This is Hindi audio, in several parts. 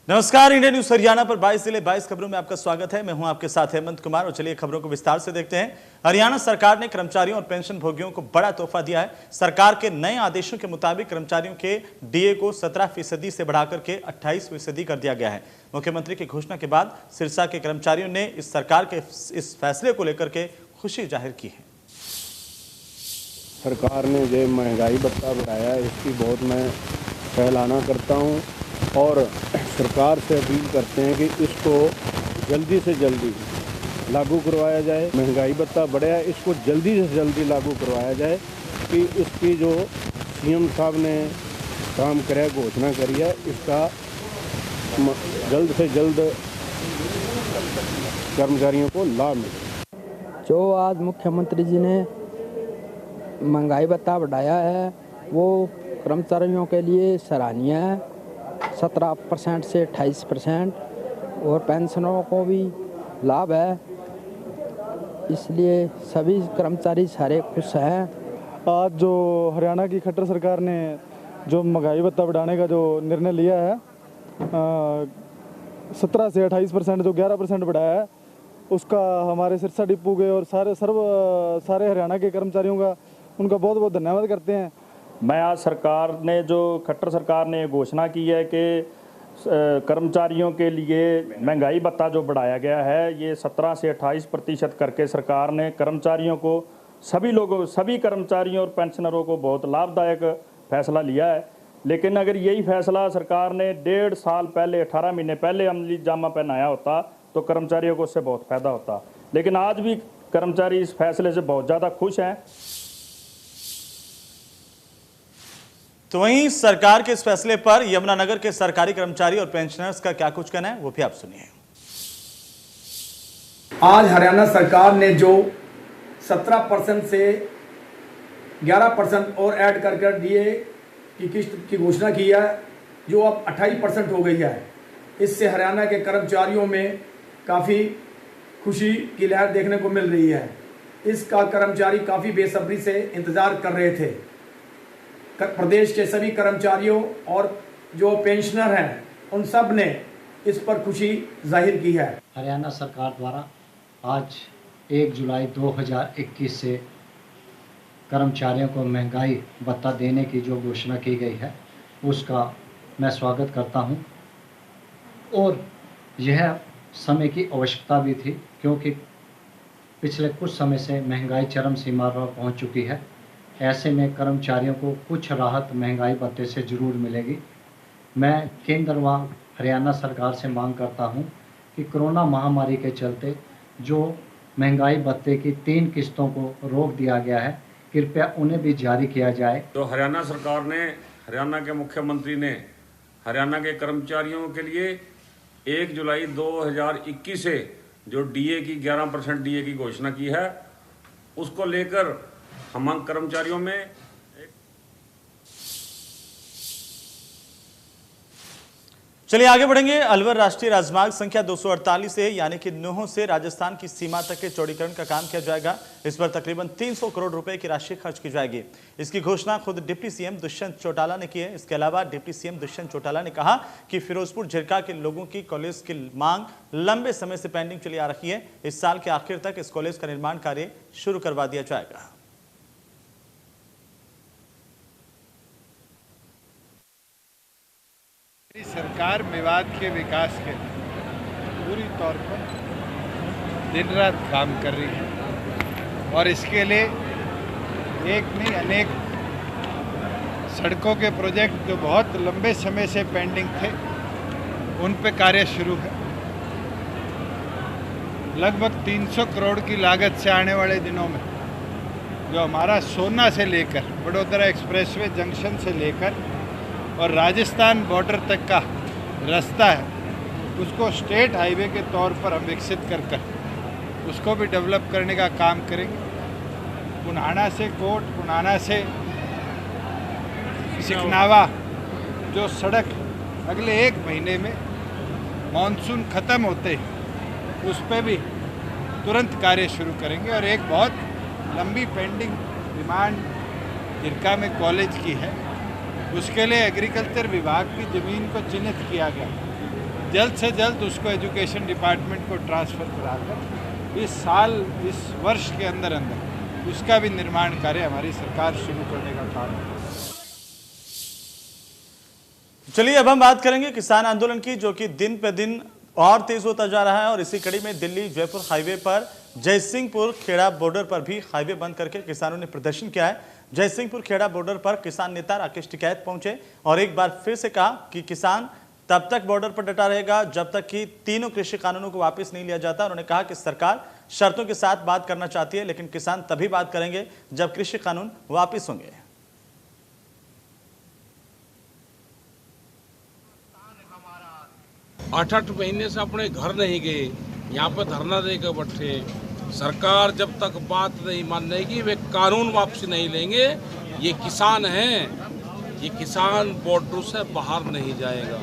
नमस्कार, इंडिया न्यूज हरियाणा पर 22 जिले 22 खबरों में आपका स्वागत है। मैं हूं आपके साथ हेमंत कुमार और चलिए खबरों को विस्तार से देखते हैं। हरियाणा सरकार ने कर्मचारियों और पेंशन भोगियों को बड़ा तोहफा दिया है। सरकार के नए आदेशों के मुताबिक कर्मचारियों के डीए को 17% से बढ़ाकर के 28% कर दिया गया है। मुख्यमंत्री की घोषणा के बाद सिरसा के कर्मचारियों ने इस सरकार के इस फैसले को लेकर के खुशी जाहिर की है। सरकार ने जो महंगाई भत्ता बढ़ाया इसकी बहुत मैं सराहना करता हूँ और सरकार से अपील करते हैं कि इसको जल्दी से जल्दी लागू करवाया जाए। महंगाई भत्ता बढ़ा है, इसको जल्दी से जल्दी लागू करवाया जाए कि इसकी जो सीएम साहब ने काम कराया, घोषणा करी है, इसका जल्द से जल्द कर्मचारियों को लाभ मिले। जो आज मुख्यमंत्री जी ने महंगाई भत्ता बढ़ाया है वो कर्मचारियों के लिए सराहनीय है। 17% से 28% और पेंशनरों को भी लाभ है, इसलिए सभी कर्मचारी सारे खुश हैं। आज जो हरियाणा की खट्टर सरकार ने जो महंगाई भत्ता बढ़ाने का जो निर्णय लिया है 17 से 28% जो 11% बढ़ाया है, उसका हमारे सिरसा डिपू के और सारे हरियाणा के कर्मचारियों का उनका बहुत बहुत धन्यवाद करते हैं। मैं आज सरकार ने जो खट्टर सरकार ने घोषणा की है कि कर्मचारियों के लिए महंगाई भत्ता जो बढ़ाया गया है ये 17 से 28% करके सरकार ने कर्मचारियों को सभी कर्मचारियों और पेंशनरों को बहुत लाभदायक फैसला लिया है। लेकिन अगर यही फैसला सरकार ने 1.5 साल पहले 18 महीने पहले अमली जामा पहनाया होता तो कर्मचारियों को उससे बहुत फायदा होता। लेकिन आज भी कर्मचारी इस फैसले से बहुत ज़्यादा खुश हैं। तो वहीं सरकार के इस फैसले पर यमुनानगर के सरकारी कर्मचारी और पेंशनर्स का क्या कुछ कहना है वो भी आप सुनिए। आज हरियाणा सरकार ने जो 17% से 11% और ऐड कर डीए की किस्त की घोषणा की है, जो अब 28% हो गई है। इससे हरियाणा के कर्मचारियों में काफ़ी खुशी की लहर देखने को मिल रही है। इसका कर्मचारी काफ़ी बेसब्री से इंतज़ार कर रहे थे। प्रदेश के सभी कर्मचारियों और जो पेंशनर हैं उन सब ने इस पर खुशी जाहिर की है। हरियाणा सरकार द्वारा आज 1 जुलाई 2021 से कर्मचारियों को महंगाई भत्ता देने की जो घोषणा की गई है उसका मैं स्वागत करता हूं और यह समय की आवश्यकता भी थी, क्योंकि पिछले कुछ समय से महंगाई चरम सीमा पर पहुंच चुकी है। ऐसे में कर्मचारियों को कुछ राहत महंगाई भत्ते से ज़रूर मिलेगी। मैं केंद्र व हरियाणा सरकार से मांग करता हूं कि कोरोना महामारी के चलते जो महंगाई भत्ते की 3 किस्तों को रोक दिया गया है, कृपया उन्हें भी जारी किया जाए। तो हरियाणा सरकार ने, हरियाणा के मुख्यमंत्री ने हरियाणा के कर्मचारियों के लिए 1 जुलाई 2021 से जो डीए की 11% डीए की घोषणा की है, उसको लेकर हम कर्मचारियों में चलिए आगे बढ़ेंगे। अलवर राष्ट्रीय राजमार्ग संख्या 248 से यानी कि नूहों से राजस्थान की सीमा तक के चौड़ीकरण का काम किया जाएगा। इस पर तकरीबन 300 करोड़ रुपए की राशि खर्च की जाएगी। इसकी घोषणा खुद डिप्टी सीएम दुष्यंत चौटाला ने की है। इसके अलावा डिप्टी सीएम दुष्यंत चौटाला ने कहा कि फिरोजपुर झिरका के लोगों की कॉलेज की मांग लंबे समय से पेंडिंग चली आ रही है। इस साल के आखिर तक इस कॉलेज का निर्माण कार्य शुरू करवा दिया जाएगा। सरकार मेवात के विकास के लिए पूरी तौर पर दिन रात काम कर रही है और इसके लिए एक नहीं अनेक सड़कों के प्रोजेक्ट जो बहुत लंबे समय से पेंडिंग थे उन पे कार्य शुरू है। लगभग 300 करोड़ की लागत से आने वाले दिनों में जो हमारा सोना से लेकर वडोदरा एक्सप्रेसवे जंक्शन से लेकर और राजस्थान बॉर्डर तक का रास्ता है, उसको स्टेट हाईवे के तौर पर हम विकसित कर उसको भी डेवलप करने का काम करेंगे। पुनाना से कोट, पुनाना से सिकनावा जो सड़क अगले 1 महीने में मानसून ख़त्म होते उस पर भी तुरंत कार्य शुरू करेंगे। और एक बहुत लंबी पेंडिंग डिमांड झिरका में कॉलेज की है, उसके लिए एग्रीकल्चर विभाग की ज़मीन को चिन्हित किया गया जल्द से जल्द उसको एजुकेशन डिपार्टमेंट को ट्रांसफ़र कराकर इस साल, इस वर्ष के अंदर अंदर उसका भी निर्माण कार्य हमारी सरकार शुरू करने का काम है। चलिए अब हम बात करेंगे किसान आंदोलन की, जो कि दिन पे दिन और तेज होता जा रहा है। और इसी कड़ी में दिल्ली जयपुर हाईवे पर जयसिंहपुर खेड़ा बॉर्डर पर भी हाईवे बंद करके किसानों ने प्रदर्शन किया है। जयसिंहपुर खेड़ा बॉर्डर पर किसान नेता राकेश टिकैत पहुंचे और एक बार फिर से कहा कि किसान तब तक बॉर्डर पर डटा रहेगा जब तक कि तीनों कृषि कानूनों को वापस नहीं लिया जाता। उन्होंने कहा कि सरकार शर्तों के साथ बात करना चाहती है, लेकिन किसान तभी बात करेंगे जब कृषि कानून वापस होंगे। 8-8 महीने से अपने घर नहीं गए, यहाँ पर धरना देकर बैठे। सरकार जब तक बात नहीं मानेगी, वे कानून वापसी नहीं लेंगे। ये किसान हैं, ये किसान बॉर्डर से बाहर नहीं जाएगा,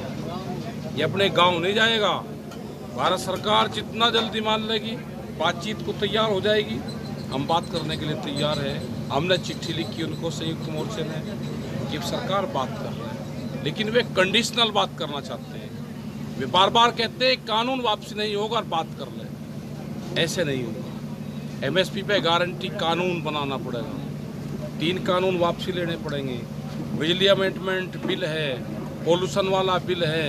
ये अपने गांव नहीं जाएगा। भारत सरकार जितना जल्दी मान लेगी, बातचीत को तैयार हो जाएगी। हम बात करने के लिए तैयार है। हमने चिट्ठी लिखी उनको संयुक्त मोर्चे ने कि सरकार बात कर रहे हैं, लेकिन वे कंडीशनल बात करना चाहते हैं। वे बार बार कहते हैं कानून वापसी नहीं होगा और बात कर ले, ऐसे नहीं होगा। एमएसपी पे गारंटी कानून बनाना पड़ेगा, 3 कानून वापसी लेने पड़ेंगे। बिजली अमेंडमेंट बिल है, पॉल्यूशन वाला बिल है,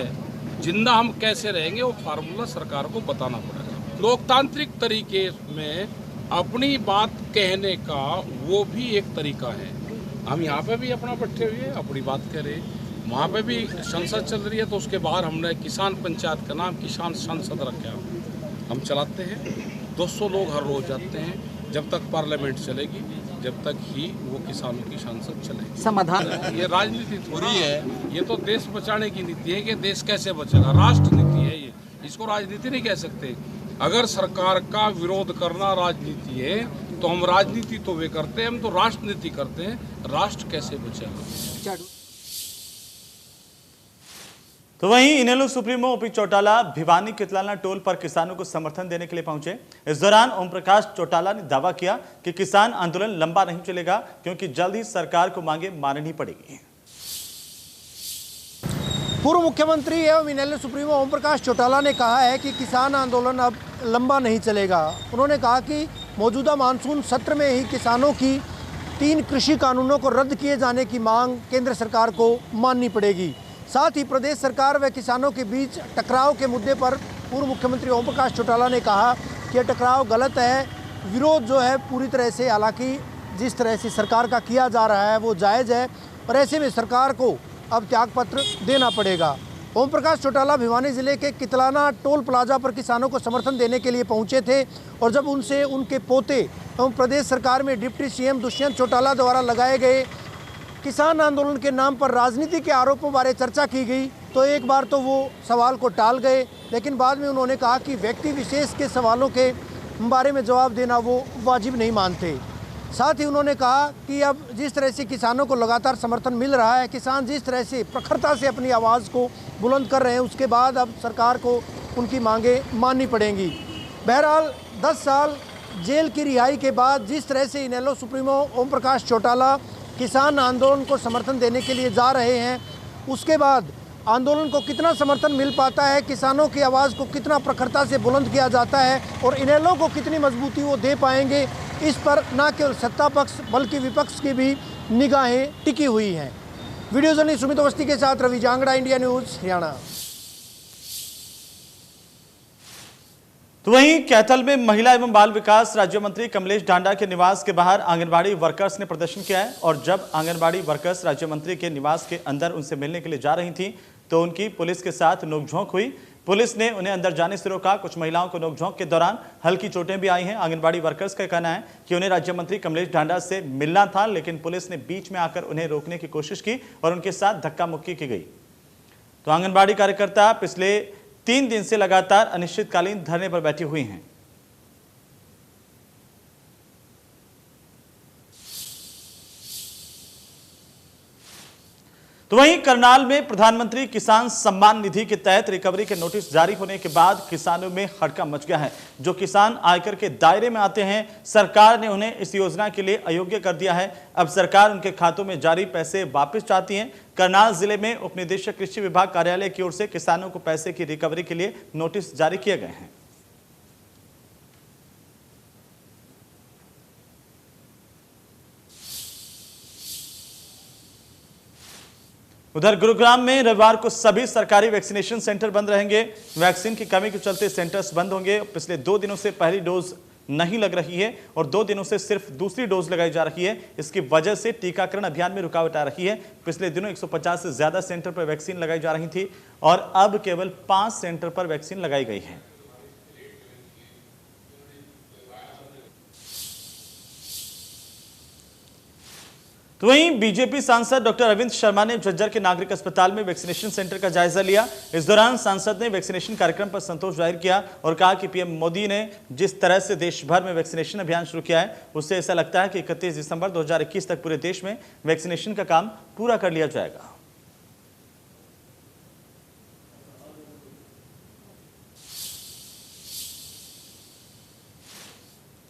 जिंदा हम कैसे रहेंगे वो फार्मूला सरकार को बताना पड़ेगा। लोकतांत्रिक तरीके में अपनी बात कहने का वो भी एक तरीका है। हम यहाँ पे भी अपना बैठे हुए अपनी बात कह रहे, वहाँ पे भी संसद चल रही है, तो उसके बाहर हमने किसान पंचायत का नाम किसान संसद रखा, हम चलाते हैं। 200 लोग हर रोज जाते हैं। जब तक पार्लियामेंट चलेगी, जब तक ही वो किसानों की संसद चलेगी। समाधान ये राजनीति थोड़ी है, ये तो देश बचाने की नीति है कि देश कैसे बचेगा। राष्ट्र नीति है ये, इसको राजनीति नहीं कह सकते। अगर सरकार का विरोध करना राजनीति है तो हम राजनीति तो वे करते हैं, हम तो राष्ट्रनीति करते हैं। राष्ट्र कैसे बचेगा। तो वहीं इनेलो सुप्रीमो ओपी चौटाला भिवानी कितलाना टोल पर किसानों को समर्थन देने के लिए पहुंचे। इस दौरान ओम प्रकाश चौटाला ने दावा किया कि किसान आंदोलन लंबा नहीं चलेगा, क्योंकि जल्द ही सरकार को मांगे माननी पड़ेगी। पूर्व मुख्यमंत्री एवं इनेलो सुप्रीमो ओम प्रकाश चौटाला ने कहा है कि किसान आंदोलन अब लंबा नहीं चलेगा। उन्होंने कहा कि मौजूदा मानसून सत्र में ही किसानों की 3 कृषि कानूनों को रद्द किए जाने की मांग केंद्र सरकार को माननी पड़ेगी। साथ ही प्रदेश सरकार व किसानों के बीच टकराव के मुद्दे पर पूर्व मुख्यमंत्री ओम प्रकाश चौटाला ने कहा कि यह टकराव गलत है। विरोध जो है पूरी तरह से, हालांकि जिस तरह से सरकार का किया जा रहा है वो जायज़ है, और ऐसे में सरकार को अब त्यागपत्र देना पड़ेगा। ओम प्रकाश चौटाला भिवानी जिले के कितलाना टोल प्लाजा पर किसानों को समर्थन देने के लिए पहुंचे थे, और जब उनसे उनके पोते एवं प्रदेश सरकार में डिप्टी सीएम दुष्यंत चौटाला द्वारा लगाए गए किसान आंदोलन के नाम पर राजनीति के आरोपों बारे चर्चा की गई, तो एक बार तो वो सवाल को टाल गए, लेकिन बाद में उन्होंने कहा कि व्यक्ति विशेष के सवालों के बारे में जवाब देना वो वाजिब नहीं मानते। साथ ही उन्होंने कहा कि अब जिस तरह से किसानों को लगातार समर्थन मिल रहा है, किसान जिस तरह से प्रखरता से अपनी आवाज़ को बुलंद कर रहे हैं, उसके बाद अब सरकार को उनकी मांगें माननी पड़ेंगी। बहरहाल 10 साल जेल की रिहाई के बाद जिस तरह से इनेलो सुप्रीमो ओम प्रकाश चौटाला किसान आंदोलन को समर्थन देने के लिए जा रहे हैं, उसके बाद आंदोलन को कितना समर्थन मिल पाता है, किसानों की आवाज़ को कितना प्रखरता से बुलंद किया जाता है और इनेलो को कितनी मजबूती वो दे पाएंगे, इस पर न केवल सत्ता पक्ष बल्कि विपक्ष की भी निगाहें टिकी हुई हैं। वीडियो जर्नलिस्ट सुमित अवस्थी के साथ रवि जांगड़ा, इंडिया न्यूज़, हरियाणा। तो वहीं कैथल में महिला एवं बाल विकास राज्य मंत्री कमलेश ढांडा के निवास के बाहर आंगनबाड़ी वर्कर्स ने प्रदर्शन किया है, और जब आंगनबाड़ी वर्कर्स राज्य मंत्री के निवास के अंदर उनसे मिलने के लिए जा रही थी तो उनकी पुलिस के साथ नोकझोंक हुई। पुलिस ने उन्हें अंदर जाने से रोका। कुछ महिलाओं को नोकझोंक के दौरान हल्की चोटें भी आई हैं। आंगनबाड़ी वर्कर्स का कहना है कि उन्हें राज्य मंत्री कमलेश ढांडा से मिलना था, लेकिन पुलिस ने बीच में आकर उन्हें रोकने की कोशिश की और उनके साथ धक्का मुक्की की गई। तो आंगनबाड़ी कार्यकर्ता पिछले 3 दिन से लगातार अनिश्चितकालीन धरने पर बैठी हुई हैं। तो वहीं करनाल में प्रधानमंत्री किसान सम्मान निधि के तहत रिकवरी के नोटिस जारी होने के बाद किसानों में हड़कंप मच गया है। जो किसान आयकर के दायरे में आते हैं, सरकार ने उन्हें इस योजना के लिए अयोग्य कर दिया है। अब सरकार उनके खातों में जारी पैसे वापस चाहती है। करनाल जिले में उपनिदेशक कृषि विभाग कार्यालय की ओर से किसानों को पैसे की रिकवरी के लिए नोटिस जारी किए गए हैं। उधर गुरुग्राम में रविवार को सभी सरकारी वैक्सीनेशन सेंटर बंद रहेंगे। वैक्सीन की कमी के चलते सेंटर्स बंद होंगे। पिछले 2 दिनों से पहली डोज नहीं लग रही है और 2 दिनों से सिर्फ दूसरी डोज लगाई जा रही है। इसकी वजह से टीकाकरण अभियान में रुकावट आ रही है। पिछले दिनों 150 से ज्यादा सेंटर पर वैक्सीन लगाई जा रही थी और अब केवल 5 सेंटर पर वैक्सीन लगाई गई है। तो वहीं बीजेपी सांसद डॉक्टर अरविंद शर्मा ने झज्जर के नागरिक अस्पताल में वैक्सीनेशन सेंटर का जायजा लिया। इस दौरान सांसद ने वैक्सीनेशन कार्यक्रम पर संतोष जाहिर किया और कहा कि पीएम मोदी ने जिस तरह से देश भर में वैक्सीनेशन अभियान शुरू किया है, उससे ऐसा लगता है कि 31 दिसंबर 2021 तक पूरे देश में वैक्सीनेशन का काम पूरा कर लिया जाएगा।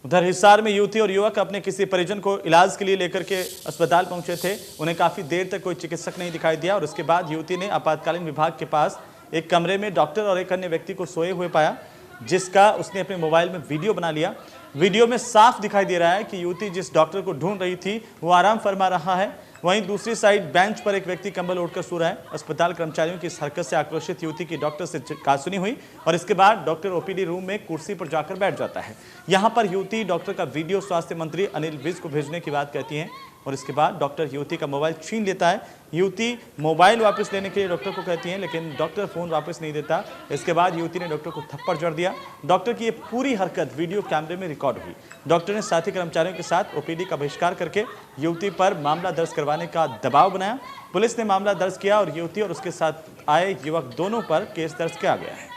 उधर हिसार में युवती और युवक अपने किसी परिजन को इलाज के लिए लेकर के अस्पताल पहुंचे थे। उन्हें काफी देर तक कोई चिकित्सक नहीं दिखाई दिया और उसके बाद युवती ने आपातकालीन विभाग के पास एक कमरे में डॉक्टर और एक अन्य व्यक्ति को सोए हुए पाया, जिसका उसने अपने मोबाइल में वीडियो बना लिया। वीडियो में साफ दिखाई दे रहा है कि युवती जिस डॉक्टर को ढूंढ रही थी वो आराम फरमा रहा है। वहीं दूसरी साइड बेंच पर एक व्यक्ति कंबल ओढ़कर सो रहा है। अस्पताल कर्मचारियों की इस हरकत से आक्रोशित युवती की डॉक्टर से कहासुनी हुई और इसके बाद डॉक्टर ओपीडी रूम में कुर्सी पर जाकर बैठ जाता है। यहां पर युवती डॉक्टर का वीडियो स्वास्थ्य मंत्री अनिल विज को भेजने की बात कहती है और इसके बाद डॉक्टर युवती का मोबाइल छीन लेता है। युवती मोबाइल वापस लेने के लिए डॉक्टर को कहती है, लेकिन डॉक्टर फोन वापस नहीं देता। इसके बाद युवती ने डॉक्टर को थप्पड़ जड़ दिया। डॉक्टर की ये पूरी हरकत वीडियो कैमरे में रिकॉर्ड हुई। डॉक्टर ने साथी कर्मचारियों के साथ ओपीडी का बहिष्कार करके युवती पर मामला दर्ज करवाने का दबाव बनाया। पुलिस ने मामला दर्ज किया और युवती और उसके साथ आए युवक दोनों पर केस दर्ज किया गया है।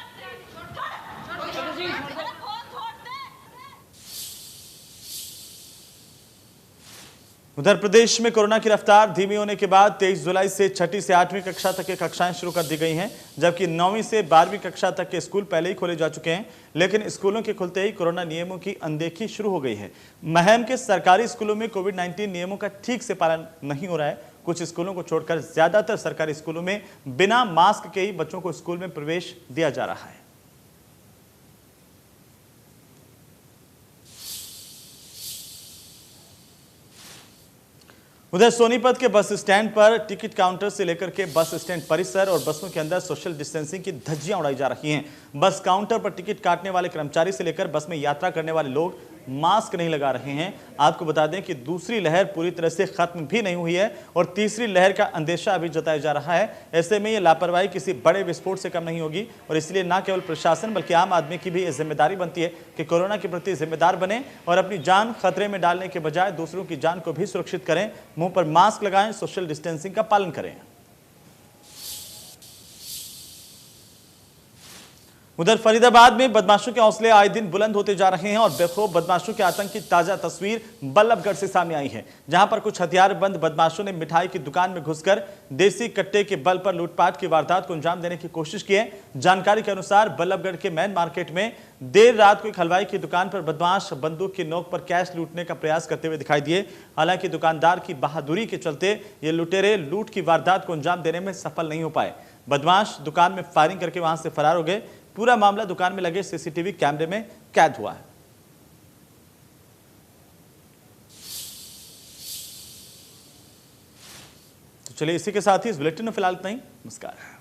उधर प्रदेश में कोरोना की रफ्तार धीमी होने के बाद 23 जुलाई से 6ठी से 8वीं कक्षा तक की कक्षाएं शुरू कर दी गई हैं, जबकि 9वीं से 12वीं कक्षा तक के स्कूल पहले ही खोले जा चुके हैं। लेकिन स्कूलों के खुलते ही कोरोना नियमों की अनदेखी शुरू हो गई है। महम के सरकारी स्कूलों में कोविड-19 नियमों का ठीक से पालन नहीं हो रहा है। कुछ स्कूलों को छोड़कर ज्यादातर सरकारी स्कूलों में बिना मास्क के ही बच्चों को स्कूल में प्रवेश दिया जा रहा है। उधर सोनीपत के बस स्टैंड पर टिकट काउंटर से लेकर के बस स्टैंड परिसर और बसों के अंदर सोशल डिस्टेंसिंग की धज्जियां उड़ाई जा रही हैं। बस काउंटर पर टिकट काटने वाले कर्मचारी से लेकर बस में यात्रा करने वाले लोग मास्क नहीं लगा रहे हैं। आपको बता दें कि दूसरी लहर पूरी तरह से खत्म भी नहीं हुई है और तीसरी लहर का अंदेशा अभी जताया जा रहा है। ऐसे में ये लापरवाही किसी बड़े विस्फोट से कम नहीं होगी और इसलिए न केवल प्रशासन बल्कि आम आदमी की भी ये जिम्मेदारी बनती है कि कोरोना के प्रति जिम्मेदार बने और अपनी जान खतरे में डालने के बजाय दूसरों की जान को भी सुरक्षित करें। मुंह पर मास्क लगाएं, सोशल डिस्टेंसिंग का पालन करें। उधर फरीदाबाद में बदमाशों के हौसले आए दिन बुलंद होते जा रहे हैं और बेखौफ बदमाशों के आतंक की ताजा तस्वीर बल्लभगढ़ से सामने आई है, जहां पर कुछ हथियारबंद बदमाशों ने मिठाई की दुकान में घुसकर देसी कट्टे के बल पर लूटपाट की वारदात को अंजाम देने की कोशिश की है। जानकारी के अनुसार बल्लभगढ़ के मेन मार्केट में देर रात को एक हलवाई की दुकान पर बदमाश बंदूक की नोक पर कैश लूटने का प्रयास करते हुए दिखाई दिए। हालांकि दुकानदार की बहादुरी के चलते ये लुटेरे लूट की वारदात को अंजाम देने में सफल नहीं हो पाए। बदमाश दुकान में फायरिंग करके वहां से फरार हो गए। पूरा मामला दुकान में लगे सीसीटीवी कैमरे में कैद हुआ है। तो चलिए इसी के साथ ही इस बुलेटिन में फिलहाल इतना ही। नमस्कार।